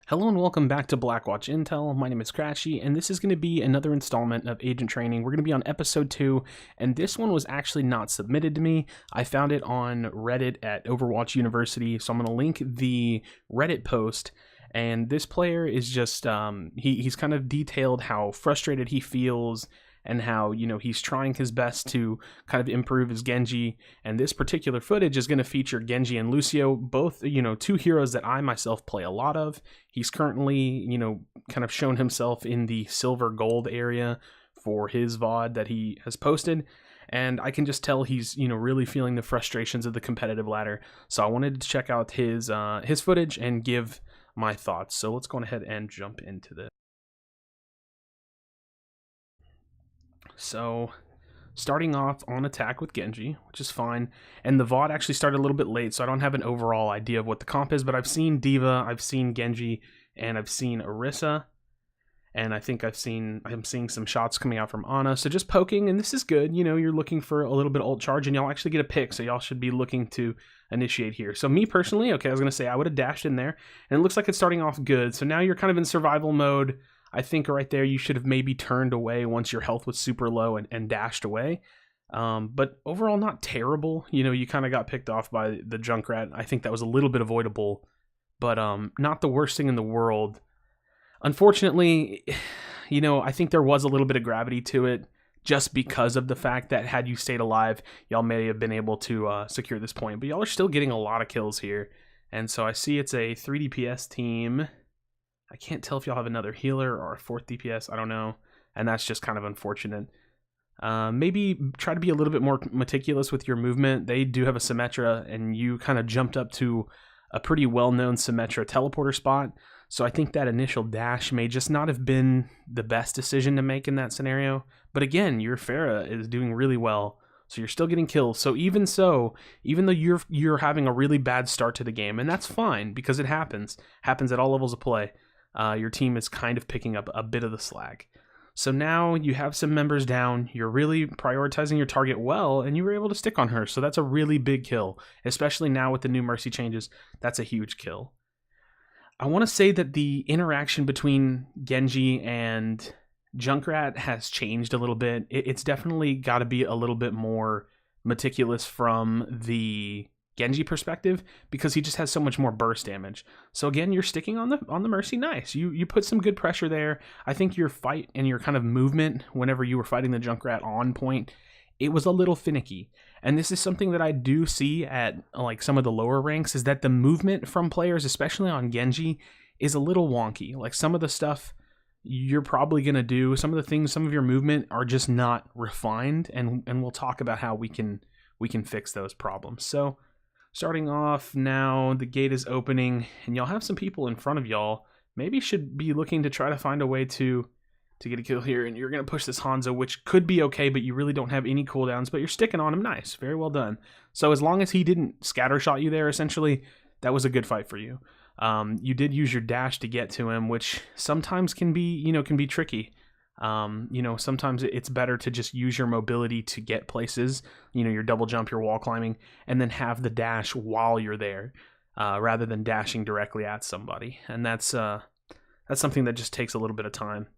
Hello and welcome back to Blackwatch Intel. My name is Crashy, and this is going to be another installment of Agent Training. We're going to be on episode 2, and this one was actually not submitted to me. I found it on Reddit at OverwatchUniversity, so I'm going to link the Reddit post. And this player is just, he's kind of detailed how frustrated he feels and how, he's trying his best to kind of improve his Genji. And this particular footage is going to feature Genji and Lucio, both, two heroes that I myself play a lot of. He's currently, kind of shown himself in the silver gold area for his VOD that he has posted. And I can just tell he's, really feeling the frustrations of the competitive ladder. So I wanted to check out his footage and give my thoughts. So let's go ahead and jump into this. So, starting off on attack with Genji, which is fine. And the VOD actually started a little bit late, so I don't have an overall idea of what the comp is, but I've seen D.Va, I've seen Genji, and I've seen Orisa. And I think I'm seeing some shots coming out from Ana. So just poking, and this is good. You're looking for a little bit of ult charge, and y'all actually get a pick, so y'all should be looking to initiate here. So me personally, okay, I was going to say I would have dashed in there, and it looks like it's starting off good. So now you're kind of in survival mode. I think right there you should have maybe turned away once your health was super low and dashed away. But overall, not terrible. You kind of got picked off by the Junkrat. I think that was a little bit avoidable, but not the worst thing in the world. Unfortunately, I think there was a little bit of gravity to it just because of the fact that had you stayed alive, y'all may have been able to secure this point. But y'all are still getting a lot of kills here. And so I see it's a 3 DPS team. I can't tell if y'all have another healer or a 4th DPS. I don't know. And that's just kind of unfortunate. Maybe try to be a little bit more meticulous with your movement. They do have a Symmetra, and you kind of jumped up to a pretty well-known Symmetra teleporter spot. So I think that initial dash may just not have been the best decision to make in that scenario. But again, your Pharah is doing really well. So you're still getting kills. So, even though you're having a really bad start to the game, and that's fine because it happens at all levels of play. Your team is kind of picking up a bit of the slack. So now you have some members down, you're really prioritizing your target well, and you were able to stick on her. So that's a really big kill, especially now with the new Mercy changes. That's a huge kill. I want to say that the interaction between Genji and Junkrat has changed a little bit. It's definitely got to be a little bit more meticulous from the Genji perspective because he just has so much more burst damage. So again, you're sticking on the Mercy. Nice. You put some good pressure there. I think your fight and your kind of movement whenever you were fighting the Junkrat on point, it was a little finicky. And this is something that I do see at like some of the lower ranks, is that the movement from players, especially on Genji, is a little wonky. Like some of the stuff you're probably going to do, some of your movement are just not refined, and we'll talk about how we can fix those problems. So starting off now, the gate is opening, and y'all have some people in front of y'all. Maybe should be looking to try to find a way to get a kill here, and you're going to push this Hanzo, which could be okay, but you really don't have any cooldowns, but you're sticking on him. Nice. Very well done. So as long as he didn't scattershot you there, essentially, that was a good fight for you. You did use your dash to get to him, which sometimes can be tricky. Sometimes it's better to just use your mobility to get places, your double jump, your wall climbing, and then have the dash while you're there, rather than dashing directly at somebody. And that's something that just takes a little bit of time.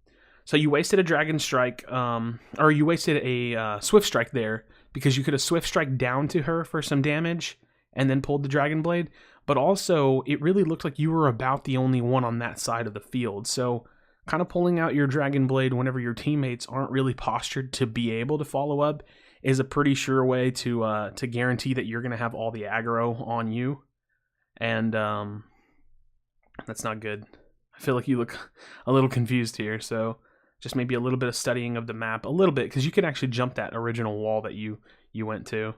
So you wasted a Dragon Strike, or you wasted a Swift Strike there because you could have Swift Strike down to her for some damage and then pulled the Dragon Blade. But also, it really looked like you were about the only one on that side of the field. So kind of pulling out your Dragon Blade whenever your teammates aren't really postured to be able to follow up is a pretty sure way to guarantee that you're going to have all the aggro on you. And that's not good. I feel like you look a little confused here, so just maybe a little bit of studying of the map, a little bit, because you can actually jump that original wall that you went to.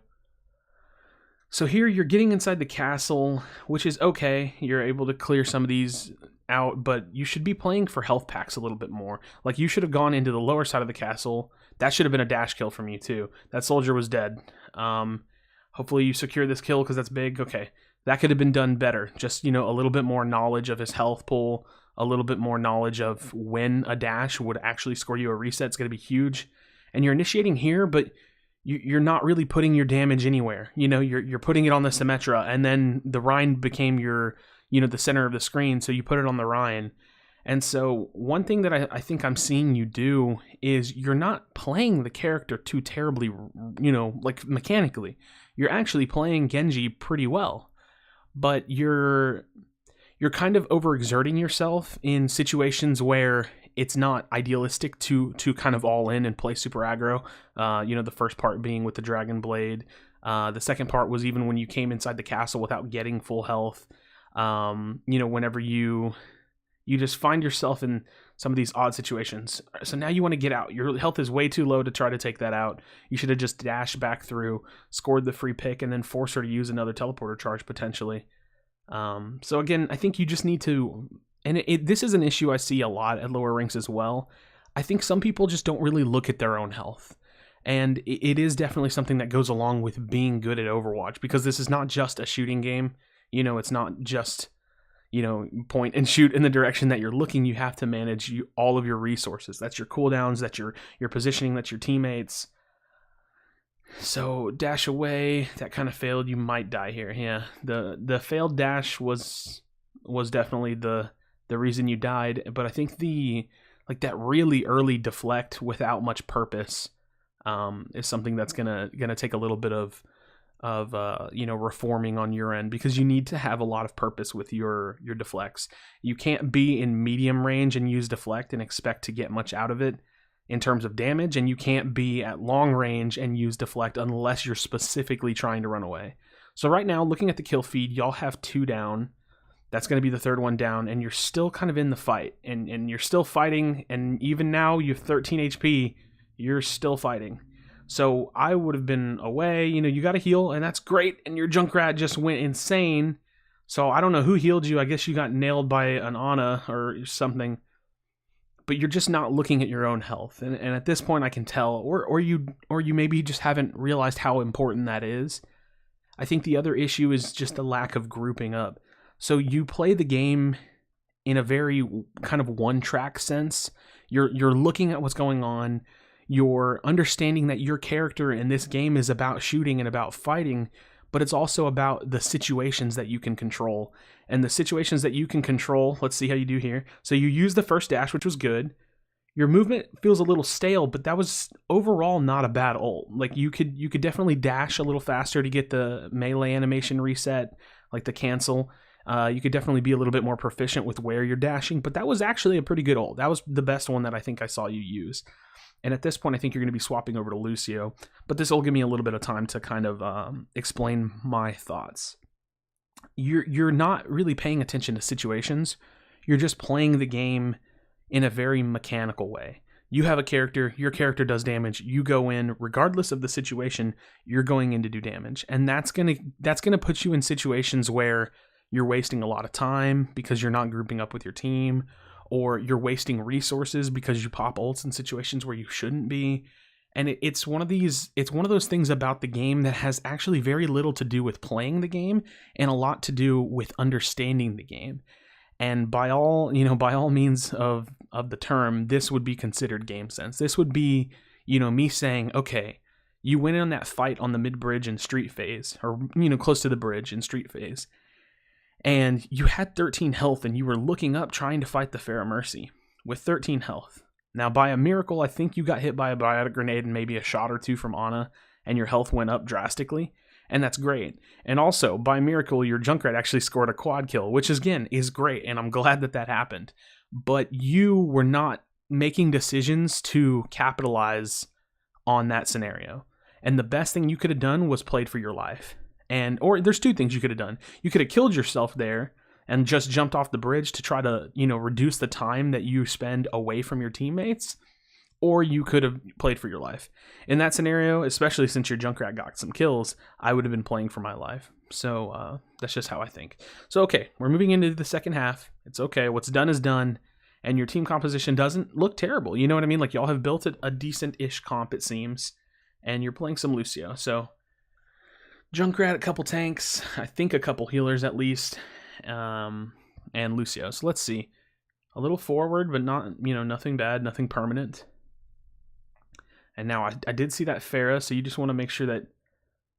So here you're getting inside the castle, which is okay. You're able to clear some of these out, but you should be playing for health packs a little bit more. Like you should have gone into the lower side of the castle. That should have been a dash kill from you too. That soldier was dead. Hopefully you secure this kill because that's big. Okay, that could have been done better. Just, a little bit more knowledge of his health pool, a little bit more knowledge of when a dash would actually score you a reset. It's going to be huge. And you're initiating here, but you're not really putting your damage anywhere. You're putting it on the Symmetra, and then the Rhine became your the center of the screen, so you put it on the Ryan. And so one thing that I think I'm seeing you do is you're not playing the character too terribly, like mechanically. You're actually playing Genji pretty well, but you're kind of overexerting yourself in situations where it's not idealistic to kind of all in and play super aggro. The first part being with the Dragon Blade. The second part was even when you came inside the castle without getting full health. Whenever you just find yourself in some of these odd situations. So now you want to get out. Your health is way too low to try to take that out. You should have just dashed back through, scored the free pick, and then force her to use another teleporter charge potentially. So again, I think you just need to, and this is an issue I see a lot at lower ranks as well. I think some people just don't really look at their own health. And it is definitely something that goes along with being good at Overwatch, because this is not just a shooting game. It's not just, point and shoot in the direction that you're looking. You have to manage all of your resources. That's your cooldowns, that's your positioning, that's your teammates. So dash away, that kind of failed. You might die here. Yeah, the failed dash was definitely the reason you died. But I think that really early deflect without much purpose is something that's gonna take a little bit of reforming on your end, because you need to have a lot of purpose with your deflects. You can't be in medium range and use deflect and expect to get much out of it in terms of damage, and you can't be at long range and use deflect unless you're specifically trying to run away. So right now, looking at the kill feed, y'all have 2 down. That's going to be the 3rd one down, and you're still kind of in the fight, and you're still fighting, and even now you have 13 HP, you're still fighting. So I would have been away. You got to heal, and that's great, and your Junkrat just went insane. So I don't know who healed you. I guess you got nailed by an Ana or something. But you're just not looking at your own health. And at this point I can tell, or you maybe just haven't realized how important that is. I think the other issue is just the lack of grouping up. So you play the game in a very kind of one-track sense. You're looking at what's going on. You're understanding that your character in this game is about shooting and about fighting, but it's also about the situations that you can control. And the situations that you can control, let's see how you do here. So you use the first dash, which was good. Your movement feels a little stale, but that was overall not a bad ult. Like you could definitely dash a little faster to get the melee animation reset, like the cancel. You could definitely be a little bit more proficient with where you're dashing, but that was actually a pretty good ult. That was the best one that I think I saw you use. And at this point, I think you're going to be swapping over to Lucio. But this will give me a little bit of time to kind of explain my thoughts. You're not really paying attention to situations. You're just playing the game in a very mechanical way. You have a character, your character does damage, you go in, regardless of the situation, you're going in to do damage. And that's gonna put you in situations where you're wasting a lot of time because you're not grouping up with your team, or you're wasting resources because you pop ults in situations where you shouldn't be. And it's one of those things about the game that has actually very little to do with playing the game and a lot to do with understanding the game. And by all means of the term, this would be considered game sense. This would be, me saying, okay, you went in on that fight on the mid bridge in street phase, or, close to the bridge in street phase, and you had 13 health and you were looking up trying to fight the Pharaoh Mercy with 13 health. Now, by a miracle, I think you got hit by a biotic grenade and maybe a shot or two from Ana, and your health went up drastically, and that's great. And also, by miracle, your Junkrat actually scored a quad kill, which again is great, and I'm glad that happened. But you were not making decisions to capitalize on that scenario. And the best thing you could have done was played for your life. Or there's 2 things you could have done. You could have killed yourself there and just jumped off the bridge to try to, reduce the time that you spend away from your teammates, or you could have played for your life. In that scenario, especially since your Junkrat got some kills, I would have been playing for my life. So that's just how I think. So, okay, we're moving into the second half. It's okay. What's done is done, and your team composition doesn't look terrible. You know what I mean? Like, y'all have built a decent-ish comp, it seems, and you're playing some Lucio. So Junkrat, a couple tanks, I think a couple healers at least, and Lucio. So let's see. A little forward, but not, nothing bad, nothing permanent. And now I did see that Pharah, so you just want to make sure that,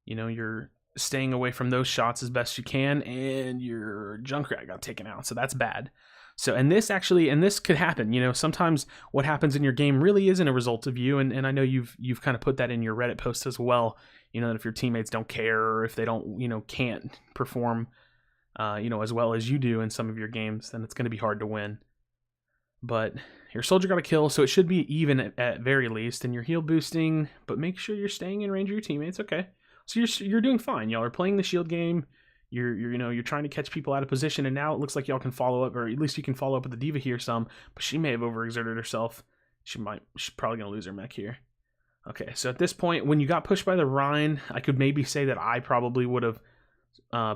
you're staying away from those shots as best you can, and your Junkrat got taken out, so that's bad. So, and this could happen, you know, sometimes what happens in your game really isn't a result of you, and I know you've kind of put that in your Reddit post as well, you know, that if your teammates don't care, or if they don't, you know, can't perform, you know, as well as you do in some of your games, then it's going to be hard to win. But your soldier got a kill, so it should be even at very least, and you're heal boosting, but make sure you're staying in range of your teammates. Okay, so you're doing fine. Y'all are playing the shield game. You're trying to catch people out of position, and now it looks like y'all can follow up, or at least you can follow up with the D.Va here some, but she may have overexerted herself. She's probably gonna lose her mech here. Okay, so at this point, when you got pushed by the Rhine, I could maybe say that I probably would have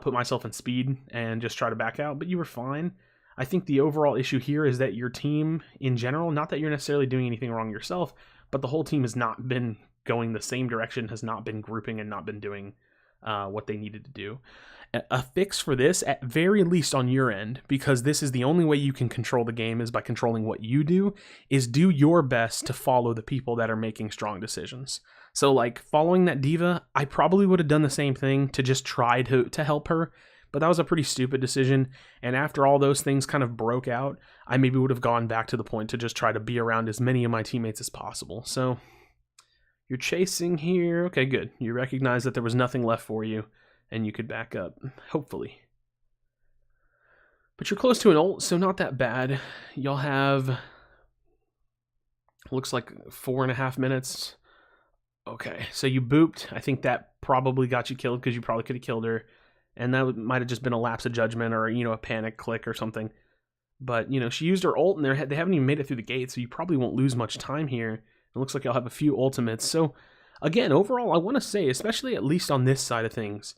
put myself in speed and just try to back out, but you were fine. I think the overall issue here is that your team in general, not that you're necessarily doing anything wrong yourself, but the whole team has not been going the same direction, has not been grouping, and not been doing what they needed to do. A fix for this, at very least on your end, because this is the only way you can control the game is by controlling what you do, is do your best to follow the people that are making strong decisions. So like following that D.Va, I probably would have done the same thing to just try to help her, but that was a pretty stupid decision, and after all those things kind of broke out, I maybe would have gone back to the point to just try to be around as many of my teammates as possible. So you're chasing here. Okay, good. You recognize that there was nothing left for you, and you could back up, hopefully. But you're close to an ult, so not that bad. Y'all have, looks like 4.5 minutes. Okay, so you booped. I think that probably got you killed because you probably could have killed her. And that might have just been a lapse of judgment or, you know, a panic click or something. But, you know, she used her ult and they haven't even made it through the gate, so you probably won't lose much time here. It looks like you'll have a few ultimates. So, again, overall, I want to say, especially at least on this side of things,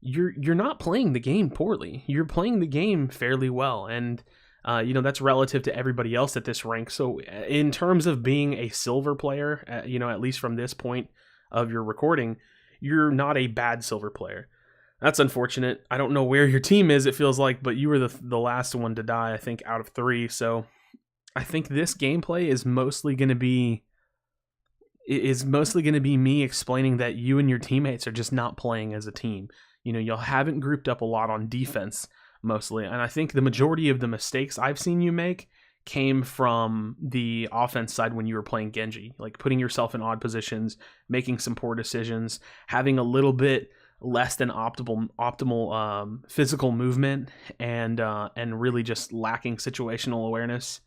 you're not playing the game poorly. You're playing the game fairly well. And, you know, that's relative to everybody else at this rank. So, in terms of being a silver player, you know, at least from this point of your recording, you're not a bad silver player. That's unfortunate. I don't know where your team is, it feels like, but you were the last one to die, I think, out of 3. So I think this gameplay is mostly going to be me explaining that you and your teammates are just not playing as a team. You know, y'all haven't grouped up a lot on defense, mostly. And I think the majority of the mistakes I've seen you make came from the offense side when you were playing Genji. Like putting yourself in odd positions, making some poor decisions, having a little bit less than optimal physical movement, and really just lacking situational awareness.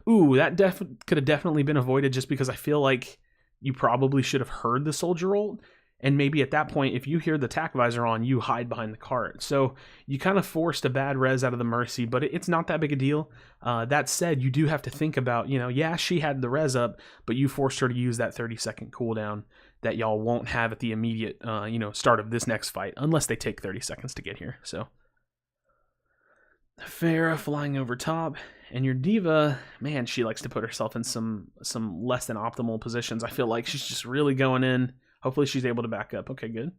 Ooh, that could have definitely been avoided, just because I feel like you probably should have heard the soldier ult, and maybe at that point, if you hear the tac visor on, you hide behind the cart. So you kind of forced a bad res out of the Mercy, but it's not that big a deal. That said, you do have to think about, you know, yeah, she had the res up, but you forced her to use that 30-second cooldown that y'all won't have at the immediate, you know, start of this next fight, unless they take 30 seconds to get here. So Pharah flying over top, and your D.Va, man, she likes to put herself in some less than optimal positions. I feel like she's just really going in. Hopefully she's able to back up. Okay, good.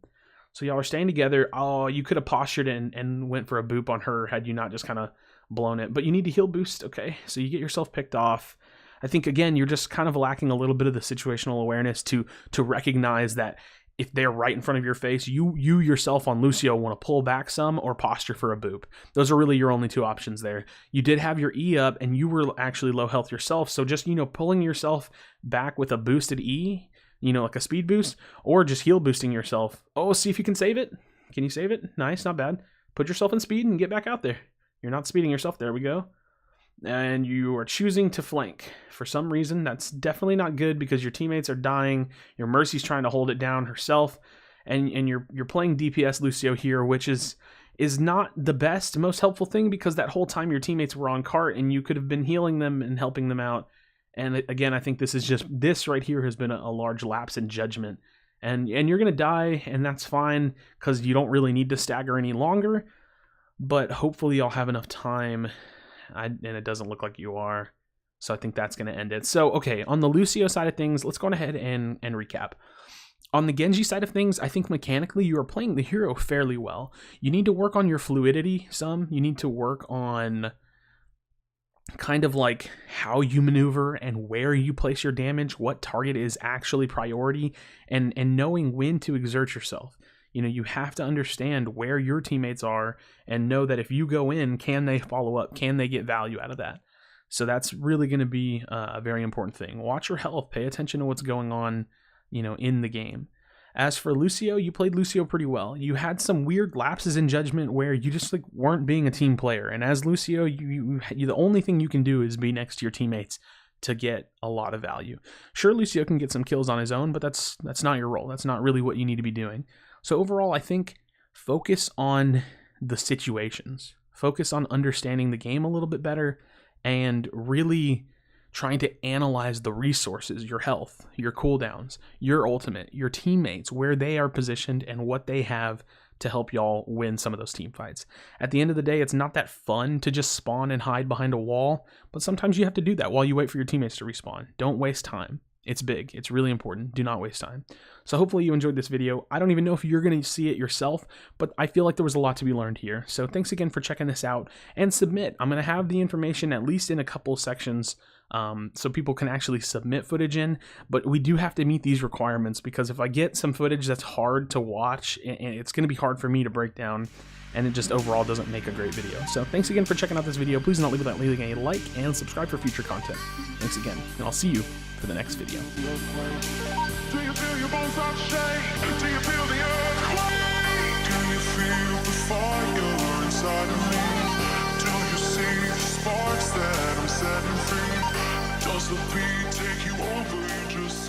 So y'all are staying together. Oh, you could have postured and went for a boop on her had you not just kind of blown it. But you need to heal boost. Okay, so you get yourself picked off. I think, again, you're just kind of lacking a little bit of the situational awareness to recognize that if they're right in front of your face, you yourself on Lucio want to pull back some or posture for a boop. Those are really your only two options there. You did have your E up, and you were actually low health yourself, so just, you know, pulling yourself back with a boosted E, you know, like a speed boost, or just heal boosting yourself. Oh, see if you can save it. Can you save it? Nice, not bad. Put yourself in speed and get back out there. You're not speeding yourself. There we go. And you are choosing to flank. For some reason, that's definitely not good because your teammates are dying. Your Mercy's trying to hold it down herself. And you're playing DPS Lucio here, which is not the best, most helpful thing, because that whole time your teammates were on cart and you could have been healing them and helping them out. And again, I think this right here has been a large lapse in judgment. And you're going to die, and that's fine because you don't really need to stagger any longer. But hopefully you'll have enough time. And it doesn't look like you are. So I think that's going to end it. So, okay, on the Lucio side of things, let's go ahead and recap. On the Genji side of things, I think mechanically you are playing the hero fairly well. You need to work on your fluidity some. You need to work on kind of like how you maneuver and where you place your damage, what target is actually priority, and knowing when to exert yourself. You know, you have to understand where your teammates are and know that if you go in, can they follow up? Can they get value out of that? So that's really going to be a very important thing. Watch your health. Pay attention to what's going on, you know, in the game. As for Lucio, you played Lucio pretty well. You had some weird lapses in judgment where you just like weren't being a team player. And as Lucio, you the only thing you can do is be next to your teammates to get a lot of value. Sure, Lucio can get some kills on his own, but that's not your role. That's not really what you need to be doing. So overall, I think focus on the situations. Focus on understanding the game a little bit better and really trying to analyze the resources, your health, your cooldowns, your ultimate, your teammates, where they are positioned and what they have to help y'all win some of those team fights. At the end of the day, it's not that fun to just spawn and hide behind a wall, but sometimes you have to do that while you wait for your teammates to respawn. Don't waste time. It's big. It's really important. Do not waste time. So hopefully you enjoyed this video. I don't even know if you're going to see it yourself, but I feel like there was a lot to be learned here. So thanks again for checking this out and submit. I'm going to have the information at least in a couple sections so people can actually submit footage in, but we do have to meet these requirements because if I get some footage that's hard to watch, it's going to be hard for me to break down and it just overall doesn't make a great video. So thanks again for checking out this video. Please do not leave without leaving a like and subscribe for future content. Thanks again, and I'll see you for the next video. Do you feel your bones start to shake? Do you feel the earthquake? Do you feel the fire inside of me? Do you see the sparks that I'm setting free? Does the beat take you over? You just